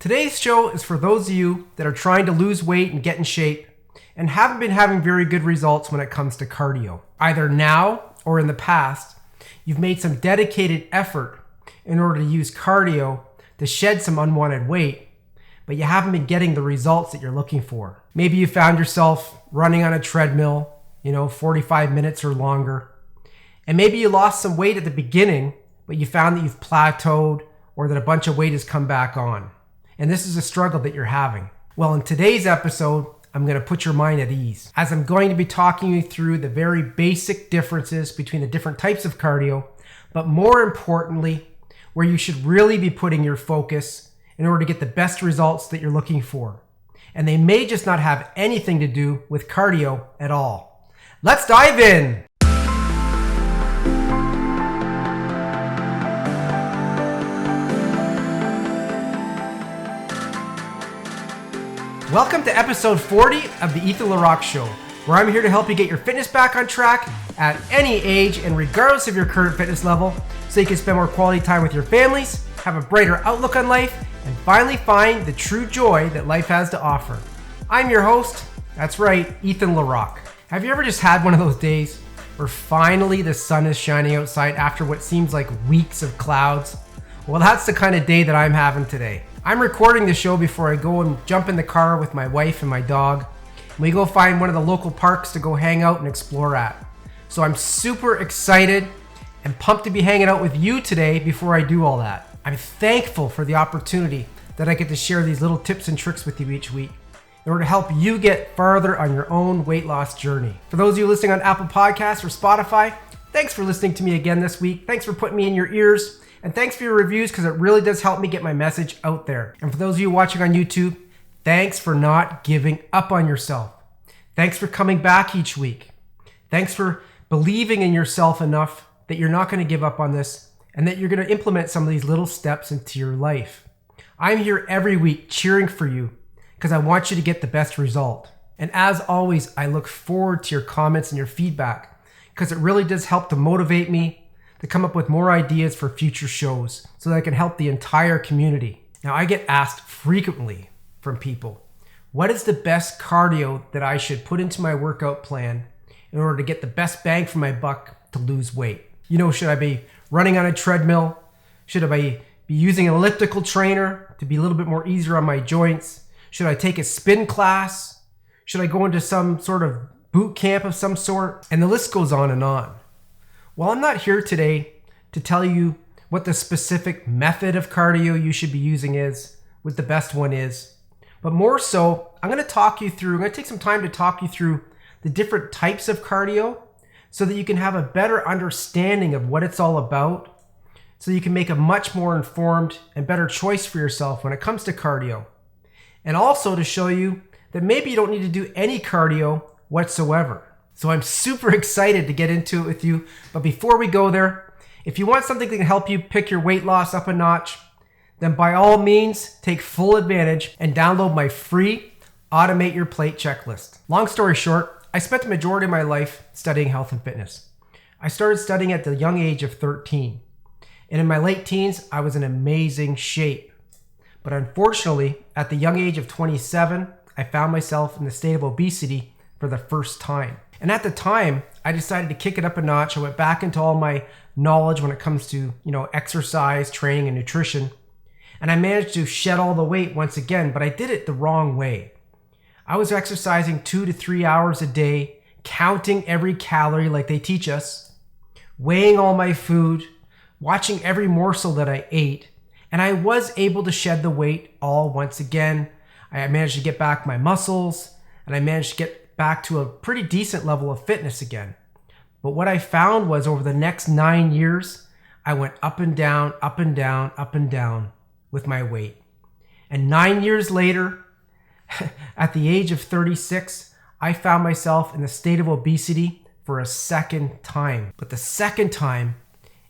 Today's show is for those of you that are trying to lose weight and get in shape and haven't been having very good results when it comes to cardio. Either now or in the past, you've made some dedicated effort in order to use cardio to shed some unwanted weight, but you haven't been getting the results that you're looking for. Maybe you found yourself running on a treadmill, 45 minutes or longer. And maybe you lost some weight at the beginning, but you found that you've plateaued or that a bunch of weight has come back on. And this is a struggle that you're having. Well, in today's episode, I'm going to put your mind at ease, as I'm going to be talking you through the very basic differences between the different types of cardio, but more importantly, where you should really be putting your focus in order to get the best results that you're looking for. And they may just not have anything to do with cardio at all. Let's dive in. Welcome to episode 40 of the LeRock Show, where I'm here to help you get your fitness back on track at any age and regardless of your current fitness level, so you can spend more quality time with your families, have a brighter outlook on life, and finally find the true joy that life has to offer. I'm your host, that's right, LeRock. Have you ever just had one of those days where finally the sun is shining outside after what seems like weeks of clouds? Well, that's the kind of day that I'm having today. I'm recording the show before I go and jump in the car with my wife and my dog. We go find one of the local parks to go hang out and explore at. So I'm super excited and pumped to be hanging out with you today before I do all that. I'm thankful for the opportunity that I get to share these little tips and tricks with you each week in order to help you get farther on your own weight loss journey. For those of you listening on Apple Podcasts or Spotify, thanks for listening to me again this week. Thanks for putting me in your ears. And thanks for your reviews, because it really does help me get my message out there. And for those of you watching on YouTube, thanks for not giving up on yourself. Thanks for coming back each week. Thanks for believing in yourself enough that you're not going to give up on this and that you're going to implement some of these little steps into your life. I'm here every week cheering for you because I want you to get the best result. And as always, I look forward to your comments and your feedback because it really does help to motivate me to come up with more ideas for future shows so that I can help the entire community. Now, I get asked frequently from people, what is the best cardio that I should put into my workout plan in order to get the best bang for my buck to lose weight? Should I be running on a treadmill? Should I be using an elliptical trainer to be a little bit more easier on my joints? Should I take a spin class? Should I go into some sort of boot camp of some sort? And the list goes on and on. Well, I'm not here today to tell you what the specific method of cardio you should be using is, what the best one is, but more so, I'm going to take some time to talk you through the different types of cardio so that you can have a better understanding of what it's all about, so you can make a much more informed and better choice for yourself when it comes to cardio. And also to show you that maybe you don't need to do any cardio whatsoever. So I'm super excited to get into it with you. But before we go there, if you want something that can help you pick your weight loss up a notch, then by all means, take full advantage and download my free Automate Your Plate checklist. Long story short, I spent the majority of my life studying health and fitness. I started studying at the young age of 13. And in my late teens, I was in amazing shape. But unfortunately, at the young age of 27, I found myself in the state of obesity for the first time. And at the time, I decided to kick it up a notch. I went back into all my knowledge when it comes to, exercise, training, and nutrition. And I managed to shed all the weight once again, but I did it the wrong way. I was exercising 2 to 3 hours a day, counting every calorie like they teach us, weighing all my food, watching every morsel that I ate, and I was able to shed the weight all once again. I managed to get back my muscles, and I managed to get back to a pretty decent level of fitness again. But what I found was over the next 9 years, I went up and down, up and down, up and down with my weight. And 9 years later, at the age of 36, I found myself in the state of obesity for a second time. But the second time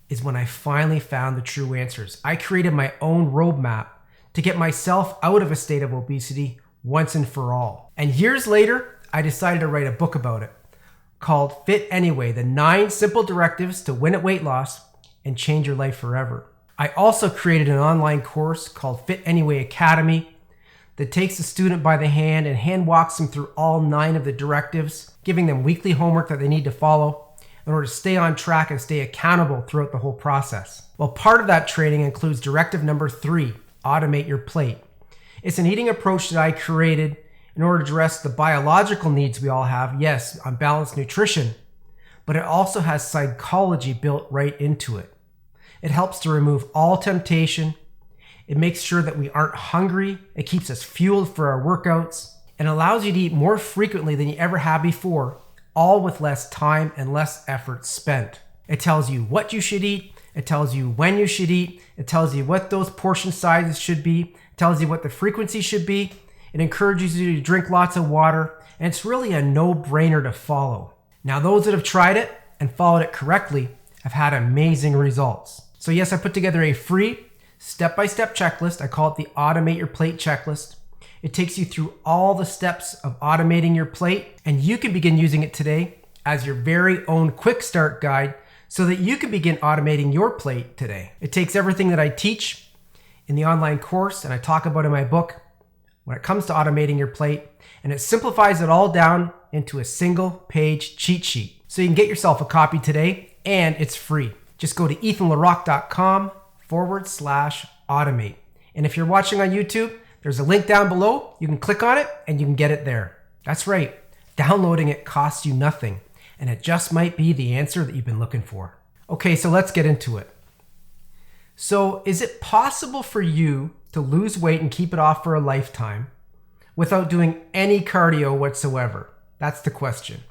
is when I finally found the true answers. I created my own roadmap to get myself out of a state of obesity once and for all. And years later, I decided to write a book about it called Fit Anyway, the 9 Simple Directives to Win at Weight Loss and Change Your Life Forever. I also created an online course called Fit Anyway Academy that takes the student by the hand and hand walks them through all 9 of the directives, giving them weekly homework that they need to follow in order to stay on track and stay accountable throughout the whole process. Well, part of that training includes directive number 3, automate your plate. It's an eating approach that I created in order to address the biological needs we all have, yes, on balanced nutrition, but it also has psychology built right into it. It helps to remove all temptation. It makes sure that we aren't hungry. It keeps us fueled for our workouts and allows you to eat more frequently than you ever have before, all with less time and less effort spent. It tells you what you should eat. It tells you when you should eat. It tells you what those portion sizes should be. It tells you what the frequency should be. It encourages you to drink lots of water, and it's really a no-brainer to follow. Now, those that have tried it and followed it correctly have had amazing results. So yes, I put together a free step-by-step checklist. I call it the Automate Your Plate checklist. It takes you through all the steps of automating your plate, and you can begin using it today as your very own quick start guide so that you can begin automating your plate today. It takes everything that I teach in the online course and I talk about in my book when it comes to automating your plate, and it simplifies it all down into a single page cheat sheet. So you can get yourself a copy today, and it's free. Just go to ethanlerock.com/automate. And if you're watching on YouTube, there's a link down below. You can click on it and you can get it there. That's right. Downloading it costs you nothing, and it just might be the answer that you've been looking for. Okay, so let's get into it. So is it possible for you to lose weight and keep it off for a lifetime without doing any cardio whatsoever? That's the question.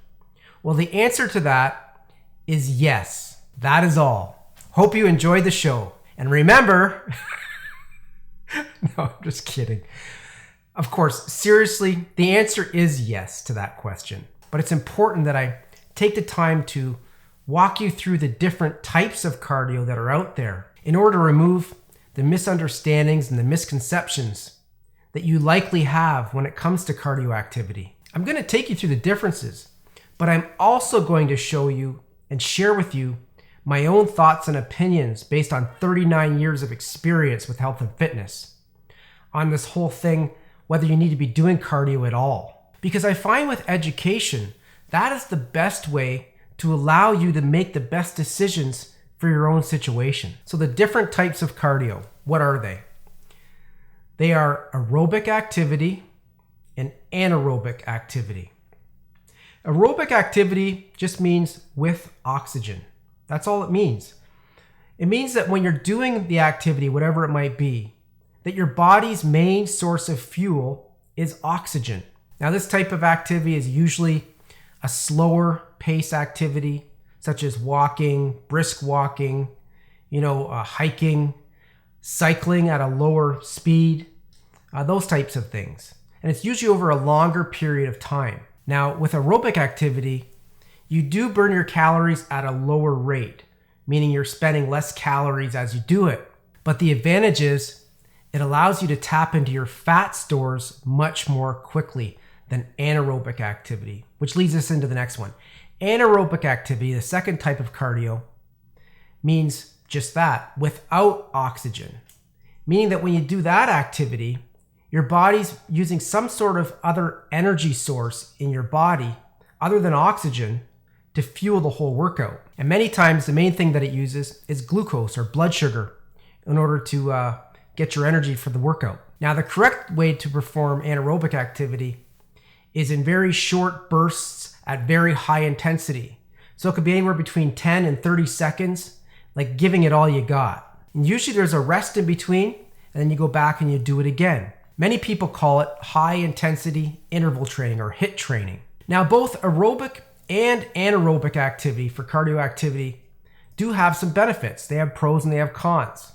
Well, the answer to that is yes. That is all. Hope you enjoyed the show. And remember, no, I'm just kidding. Of course, seriously, the answer is yes to that question. But it's important that I take the time to walk you through the different types of cardio that are out there in order to remove the misunderstandings and the misconceptions that you likely have when it comes to cardio activity. I'm going to take you through the differences, but I'm also going to show you and share with you my own thoughts and opinions based on 39 years of experience with health and fitness on this whole thing, whether you need to be doing cardio at all. Because I find with education, that is the best way to allow you to make the best decisions for your own situation. So the different types of cardio, what are they? They are aerobic activity and anaerobic activity. Aerobic activity just means with oxygen. That's all it means. It means that when you're doing the activity, whatever it might be, that your body's main source of fuel is oxygen. Now, this type of activity is usually a slower pace activity, such as walking, brisk walking, hiking, cycling at a lower speed, those types of things. And it's usually over a longer period of time. Now, with aerobic activity, you do burn your calories at a lower rate, meaning you're spending less calories as you do it. But the advantage is it allows you to tap into your fat stores much more quickly than anaerobic activity, which leads us into the next one. Anaerobic activity, the second type of cardio, means just that, without oxygen. Meaning that when you do that activity, your body's using some sort of other energy source in your body other than oxygen to fuel the whole workout. And many times the main thing that it uses is glucose or blood sugar in order to get your energy for the workout. Now, the correct way to perform anaerobic activity is in very short bursts at very high intensity. So it could be anywhere between 10 and 30 seconds, like giving it all you got. And usually there's a rest in between, and then you go back and you do it again. Many people call it high intensity interval training or HIIT training. Now, both aerobic and anaerobic activity for cardio activity do have some benefits. They have pros and they have cons.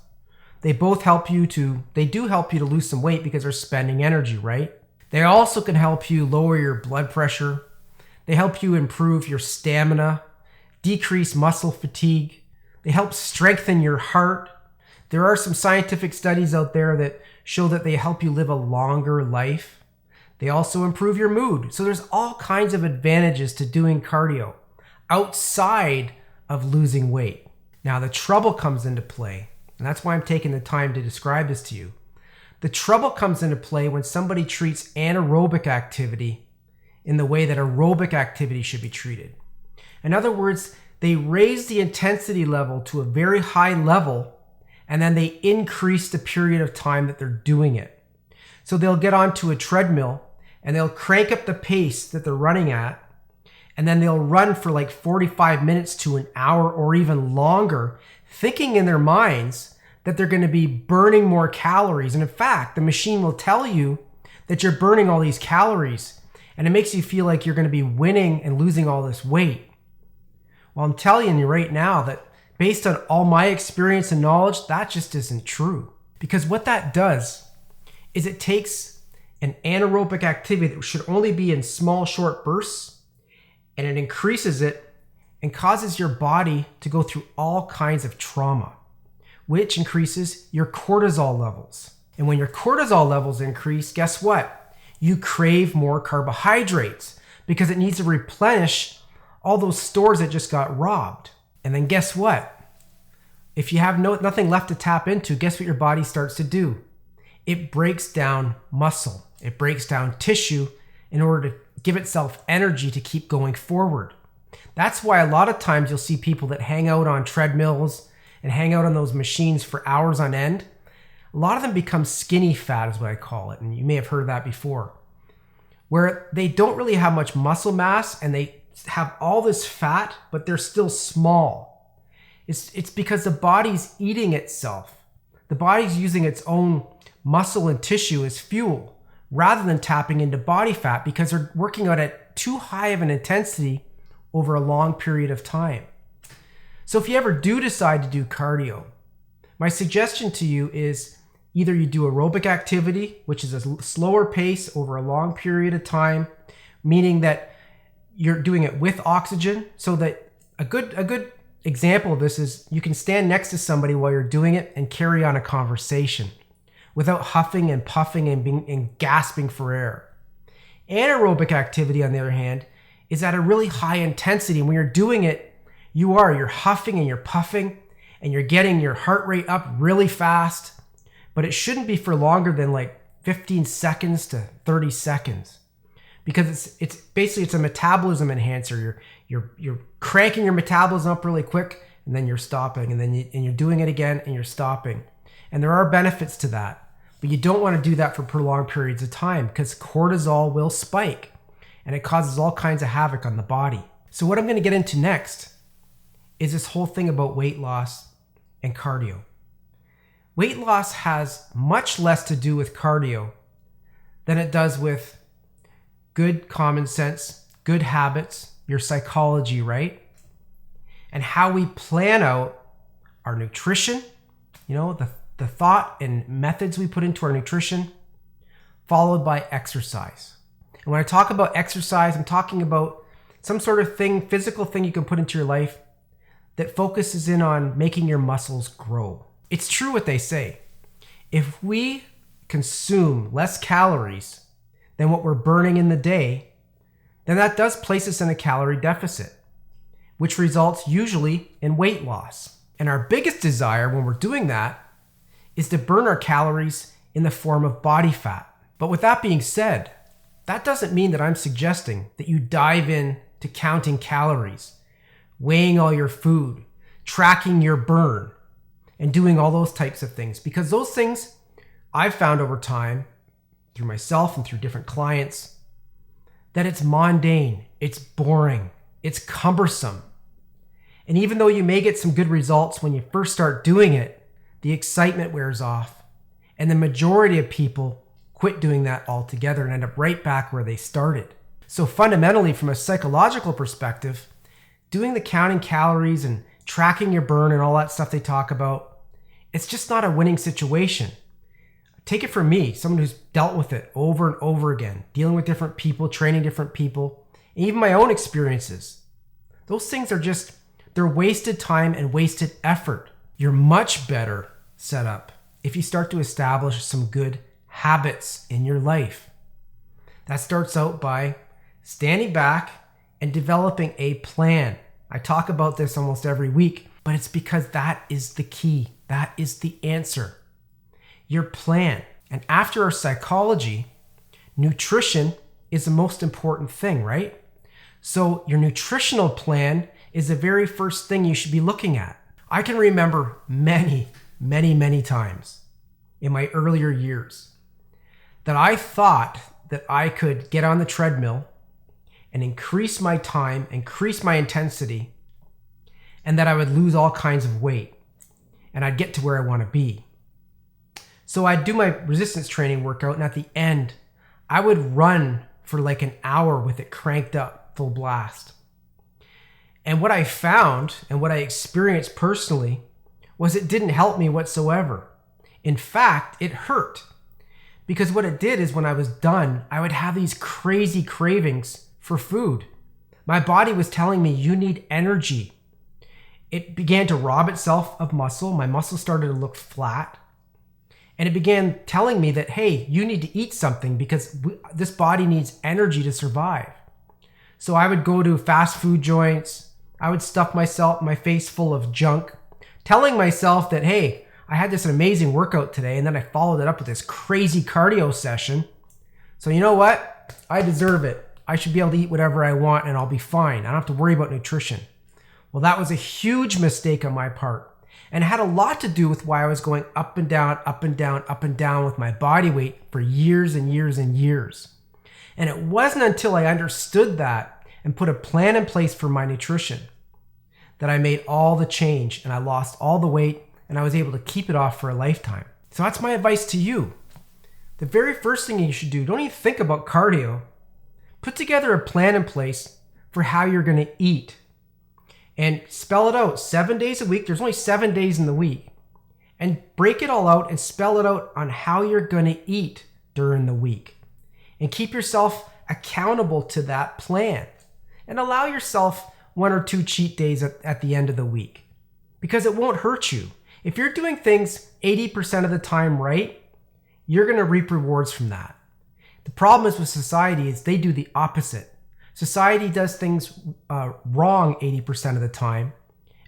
They do help you to lose some weight because they're spending energy, right? They also can help you lower your blood pressure. They help you improve your stamina, decrease muscle fatigue. They help strengthen your heart. There are some scientific studies out there that show that they help you live a longer life. They also improve your mood. So there's all kinds of advantages to doing cardio outside of losing weight. Now, the trouble comes into play And that's why I'm taking the time to describe this to you. The trouble comes into play when somebody treats anaerobic activity in the way that aerobic activity should be treated. In other words, they raise the intensity level to a very high level, and then they increase the period of time that they're doing it. So they'll get onto a treadmill and they'll crank up the pace that they're running at, and then they'll run for like 45 minutes to an hour or even longer, thinking in their minds that they're going to be burning more calories. And in fact, the machine will tell you that you're burning all these calories, and it makes you feel like you're going to be winning and losing all this weight. Well, I'm telling you right now that based on all my experience and knowledge, that just isn't true. Because what that does is it takes an anaerobic activity that should only be in small, short bursts, and it increases it and causes your body to go through all kinds of trauma, which increases your cortisol levels. And when your cortisol levels increase, guess what? You crave more carbohydrates because it needs to replenish all those stores that just got robbed. And then guess what? If you have nothing left to tap into, guess what your body starts to do? It breaks down muscle. It breaks down tissue in order to give itself energy to keep going forward. That's why a lot of times you'll see people that hang out on treadmills and hang out on those machines for hours on end. A lot of them become skinny fat is what I call it. And you may have heard of that before, where they don't really have much muscle mass and they have all this fat, but they're still small. It's because the body's eating itself. The body's using its own muscle and tissue as fuel rather than tapping into body fat because they're working out at too high of an intensity over a long period of time. So if you ever do decide to do cardio, my suggestion to you is either you do aerobic activity, which is a slower pace over a long period of time, meaning that you're doing it with oxygen, so that a good example of this is you can stand next to somebody while you're doing it and carry on a conversation without huffing and puffing and gasping for air. Anaerobic activity, on the other hand, is at a really high intensity. When you're doing it, you're huffing and you're puffing and you're getting your heart rate up really fast, but it shouldn't be for longer than like 15 seconds to 30 seconds. Because it's basically a metabolism enhancer. You're cranking your metabolism up really quick, and then you're stopping, and then you're doing it again, and you're stopping. And there are benefits to that, but you don't want to do that for prolonged periods of time because cortisol will spike, and it causes all kinds of havoc on the body. So what I'm going to get into next is this whole thing about weight loss and cardio. Weight loss has much less to do with cardio than it does with good common sense, good habits, your psychology, right? And how we plan out our nutrition, the thought and methods we put into our nutrition, followed by exercise. And when I talk about exercise, I'm talking about some sort of thing, physical thing you can put into your life that focuses in on making your muscles grow. It's true what they say. If we consume less calories than what we're burning in the day, then that does place us in a calorie deficit, which results usually in weight loss. And our biggest desire when we're doing that is to burn our calories in the form of body fat. But with that being said, that doesn't mean that I'm suggesting that you dive in to counting calories, weighing all your food, tracking your burn, and doing all those types of things. Because those things I've found over time, through myself and through different clients, that it's mundane, it's boring, it's cumbersome. And even though you may get some good results when you first start doing it, the excitement wears off. And the majority of people quit doing that altogether and end up right back where they started. So fundamentally, from a psychological perspective, doing the counting calories and tracking your burn and all that stuff they talk about, it's just not a winning situation. Take it from me, someone who's dealt with it over and over again, dealing with different people, training different people, and even my own experiences. Those things are they're wasted time and wasted effort. You're much better set up if you start to establish some good habits in your life. That starts out by standing back and developing a plan. I talk about this almost every week, But it's because that is the key. That is the answer. Your plan. And after our psychology, nutrition is the most important thing, right? So your nutritional plan is the very first thing you should be looking at. I can remember many times in my earlier years that I thought that I could get on the treadmill and increase my time, increase my intensity, and that I would lose all kinds of weight and I'd get to where I want to be. So I'd do my resistance training workout, and at the end, I would run for like an hour with it cranked up full blast. And what I found and what I experienced personally was it didn't help me whatsoever. In fact, it hurt. Because what it did is when I was done, I would have these crazy cravings for food. My body was telling me, you need energy. It began to rob itself of muscle. My muscles started to look flat. And it began telling me that, hey, you need to eat something because this body needs energy to survive. So I would go to fast food joints. I would stuff my face full of junk, telling myself that, hey, I had this amazing workout today, and then I followed it up with this crazy cardio session. So you know what? I deserve it. I should be able to eat whatever I want and I'll be fine. I don't have to worry about nutrition. Well, that was a huge mistake on my part. And it had a lot to do with why I was going up and down, up and down, up and down with my body weight for years and years and years. And it wasn't until I understood that and put a plan in place for my nutrition that I made all the change and I lost all the weight and I was able to keep it off for a lifetime. So that's my advice to you. The very first thing you should do, don't even think about cardio. Put together a plan in place for how you're going to eat. And spell it out 7 days a week. There's only 7 days in the week. And break it all out and spell it out on how you're going to eat during the week. And keep yourself accountable to that plan. And allow yourself 1 or 2 cheat days at the end of the week. Because it won't hurt you. If you're doing things 80% of the time right, you're going to reap rewards from that. The problem is with society is they do the opposite. Society does things wrong 80% of the time,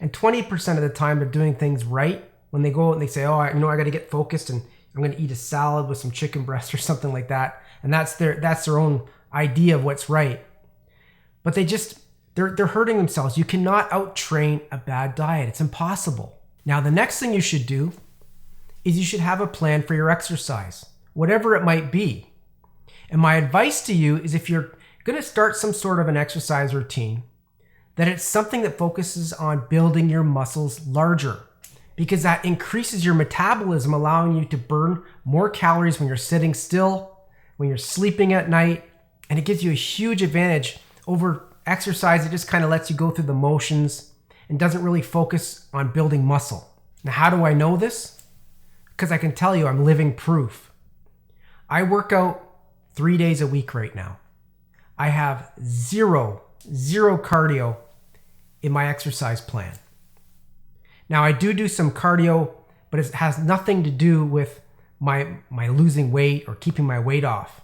and 20% of the time they're doing things right. When they go out and they say, oh, I got to get focused and I'm going to eat a salad with some chicken breast or something like that. And that's their own idea of what's right. But they're hurting themselves. You cannot out-train a bad diet. It's impossible. Now, the next thing you should do is you should have a plan for your exercise, whatever it might be. And my advice to you is if you're going to start some sort of an exercise routine, that it's something that focuses on building your muscles larger, because that increases your metabolism, allowing you to burn more calories when you're sitting still, when you're sleeping at night, and it gives you a huge advantage over exercise that just kind of lets you go through the motions and doesn't really focus on building muscle. Now, how do I know this? Because I can tell you I'm living proof. I work out 3 days a week right now. I have zero cardio in my exercise plan. Now I do some cardio, but it has nothing to do with my losing weight or keeping my weight off.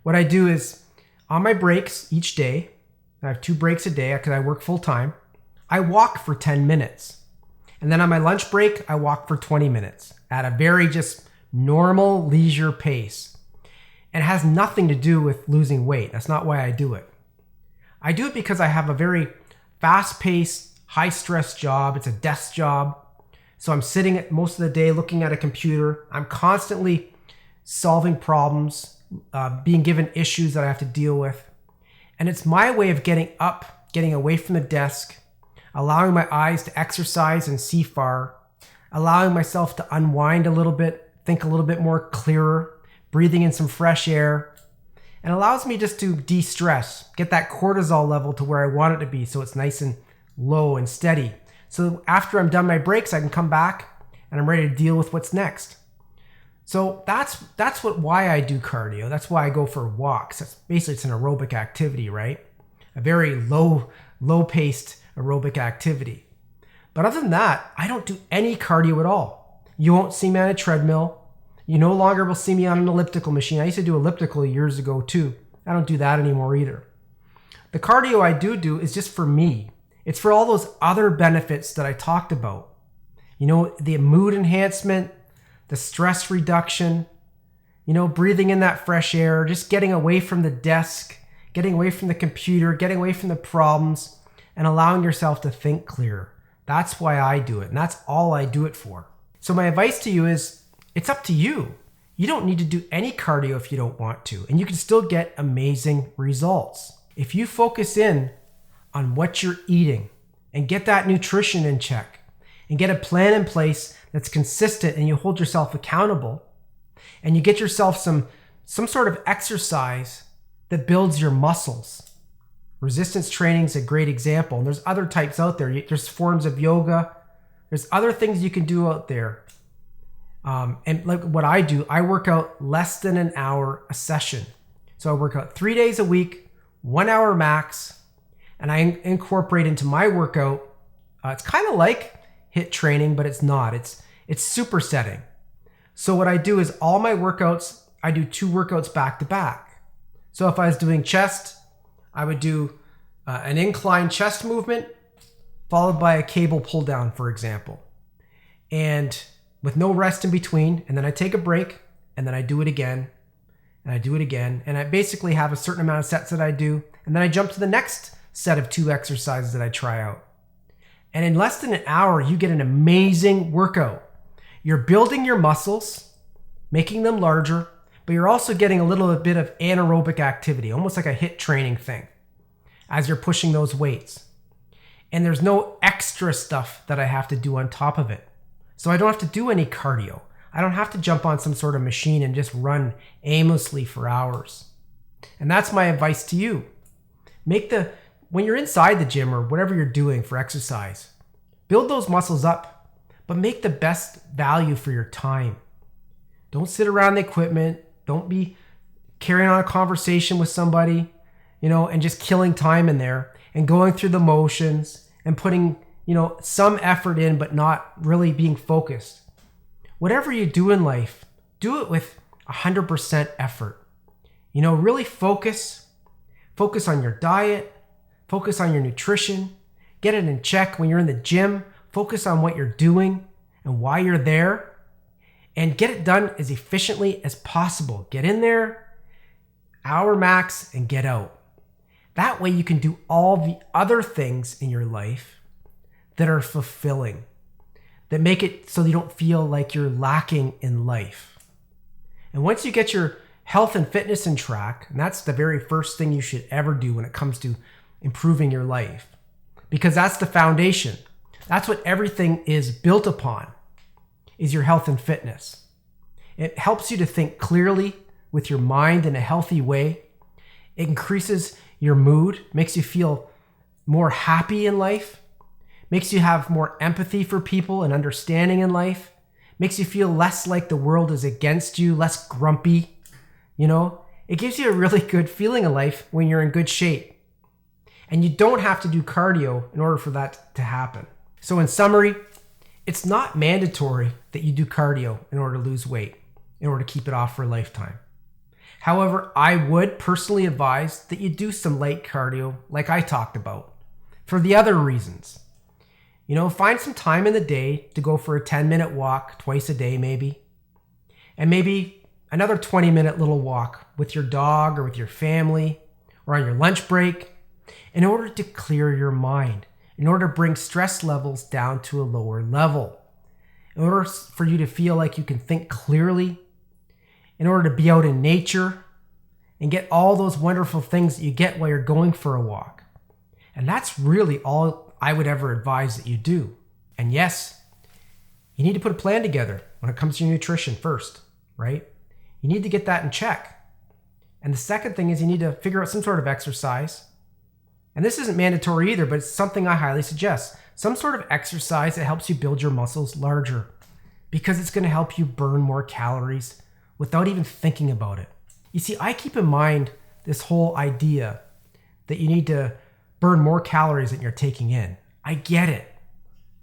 What I do is on my breaks each day, I have 2 breaks a day because I work full time, I walk for 10 minutes. And then on my lunch break, I walk for 20 minutes at a very just normal leisure pace. And it has nothing to do with losing weight. That's not why I do it. I do it because I have a very fast-paced, high-stress job. It's a desk job. So I'm sitting most of the day looking at a computer. I'm constantly solving problems, being given issues that I have to deal with. And it's my way of getting up, getting away from the desk, allowing my eyes to exercise and see far, allowing myself to unwind a little bit, think a little bit more clearer, breathing in some fresh air, and allows me just to de-stress, get that cortisol level to where I want it to be so it's nice and low and steady. So after I'm done my breaks, I can come back and I'm ready to deal with what's next. So that's why I do cardio. That's why I go for walks. That's basically, it's an aerobic activity, right? A very low-paced aerobic activity. But other than that, I don't do any cardio at all. You won't see me on a treadmill. You no longer will see me on an elliptical machine. I used to do elliptical years ago too. I don't do that anymore either. The cardio I do is just for me. It's for all those other benefits that I talked about. You know, the mood enhancement, the stress reduction, you know, breathing in that fresh air, just getting away from the desk, getting away from the computer, getting away from the problems, and allowing yourself to think clear. That's why I do it, and that's all I do it for. So my advice to you is, it's up to you. You don't need to do any cardio if you don't want to, and you can still get amazing results. If you focus in on what you're eating and get that nutrition in check and get a plan in place that's consistent and you hold yourself accountable and you get yourself some sort of exercise that builds your muscles. Resistance training is a great example. And there's other types out there. There's forms of yoga. There's other things you can do out there. And like what I do, I work out less than an hour a session. So I work out 3 days a week, 1 hour max, and I incorporate into my workout. It's kind of like HIIT training, but it's not. It's supersetting. So what I do is all my workouts, I do 2 workouts back to back. So if I was doing chest, I would do an incline chest movement followed by a cable pull down, for example. And with no rest in between, and then I take a break, and then I do it again, and I do it again, and I basically have a certain amount of sets that I do, and then I jump to the next set of 2 exercises that I try out. And in less than an hour, you get an amazing workout. You're building your muscles, making them larger, but you're also getting a little bit of anaerobic activity, almost like a HIIT training thing, as you're pushing those weights. And there's no extra stuff that I have to do on top of it. So I don't have to do any cardio. I don't have to jump on some sort of machine and just run aimlessly for hours. And that's my advice to you. When you're inside the gym or whatever you're doing for exercise, build those muscles up, but make the best value for your time. Don't sit around the equipment. Don't be carrying on a conversation with somebody, and just killing time in there and going through the motions and putting, some effort in, but not really being focused. Whatever you do in life, do it with 100% effort. Really focus on your diet, focus on your nutrition, get it in check when you're in the gym, focus on what you're doing and why you're there, and get it done as efficiently as possible. Get in there, hour max, and get out. That way you can do all the other things in your life that are fulfilling, that make it so you don't feel like you're lacking in life. And once you get your health and fitness in track, and that's the very first thing you should ever do when it comes to improving your life, because that's the foundation. That's what everything is built upon, is your health and fitness. It helps you to think clearly with your mind in a healthy way. It increases your mood, makes you feel more happy in life, makes you have more empathy for people and understanding in life, makes you feel less like the world is against you, less grumpy. It gives you a really good feeling in life when you're in good shape. And you don't have to do cardio in order for that to happen. So in summary, it's not mandatory that you do cardio in order to lose weight, in order to keep it off for a lifetime. However, I would personally advise that you do some light cardio like I talked about for the other reasons. Find some time in the day to go for a 10-minute walk twice a day maybe, and maybe another 20-minute little walk with your dog or with your family or on your lunch break in order to clear your mind, in order to bring stress levels down to a lower level, in order for you to feel like you can think clearly, in order to be out in nature and get all those wonderful things that you get while you're going for a walk. And that's really all I would ever advise that you do. And yes, you need to put a plan together when it comes to your nutrition first, right? You need to get that in check. And the second thing is you need to figure out some sort of exercise. And this isn't mandatory either, but it's something I highly suggest. Some sort of exercise that helps you build your muscles larger, because it's going to help you burn more calories without even thinking about it. You see, I keep in mind this whole idea that you need to burn more calories than you're taking in. I get it.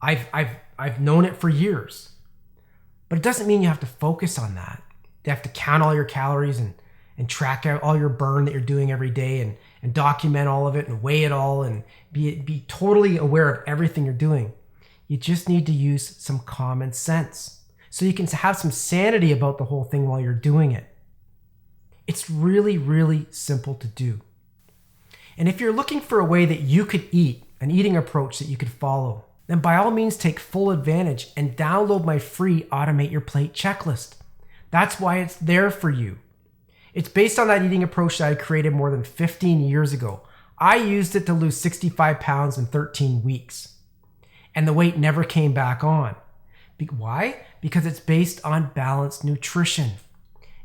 I've known it for years. But it doesn't mean you have to focus on that. You have to count all your calories and and track out all your burn that you're doing every day and document all of it and weigh it all and be totally aware of everything you're doing. You just need to use some common sense so you can have some sanity about the whole thing while you're doing it. It's really, really simple to do. And if you're looking for a way that you could eat, an eating approach that you could follow, then by all means take full advantage and download my free Automate Your Plate checklist. That's why it's there for you. It's based on that eating approach that I created more than 15 years ago. I used it to lose 65 pounds in 13 weeks. And the weight never came back on. Why? Because it's based on balanced nutrition.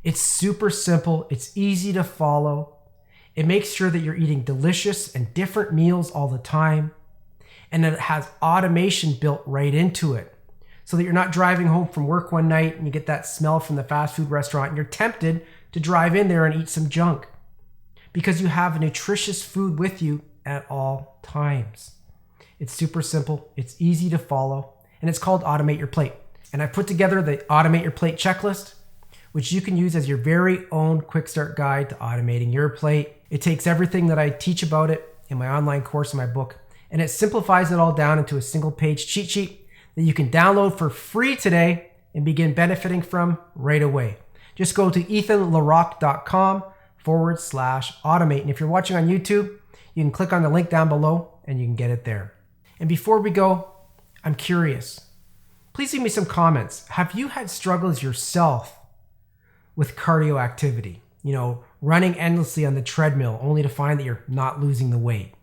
It's super simple. It's easy to follow. It makes sure that you're eating delicious and different meals all the time. And it has automation built right into it so that you're not driving home from work one night and you get that smell from the fast food restaurant and you're tempted to drive in there and eat some junk because you have nutritious food with you at all times. It's super simple. It's easy to follow, and it's called Automate Your Plate. And I put together the Automate Your Plate checklist, which you can use as your very own quick start guide to automating your plate. It takes everything that I teach about it in my online course in my book, and it simplifies it all down into a single page cheat sheet that you can download for free today and begin benefiting from right away. Just go to ethanlerrock.com/automate. And if you're watching on YouTube, you can click on the link down below and you can get it there. And before we go, I'm curious. Please leave me some comments. Have you had struggles yourself with cardio activity? Running endlessly on the treadmill only to find that you're not losing the weight.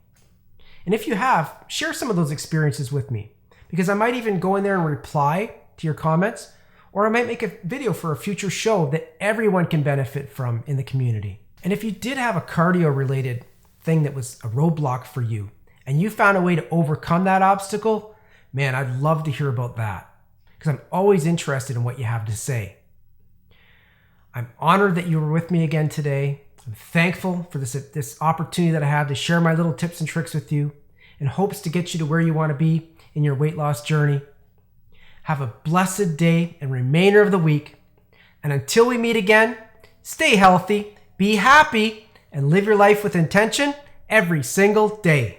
And if you have, share some of those experiences with me, because I might even go in there and reply to your comments, or I might make a video for a future show that everyone can benefit from in the community. And if you did have a cardio related thing that was a roadblock for you and you found a way to overcome that obstacle, man, I'd love to hear about that, because I'm always interested in what you have to say. I'm honored that you were with me again today. I'm thankful for this opportunity that I have to share my little tips and tricks with you in hopes to get you to where you want to be in your weight loss journey. Have a blessed day and remainder of the week. And until we meet again, stay healthy, be happy, and live your life with intention every single day.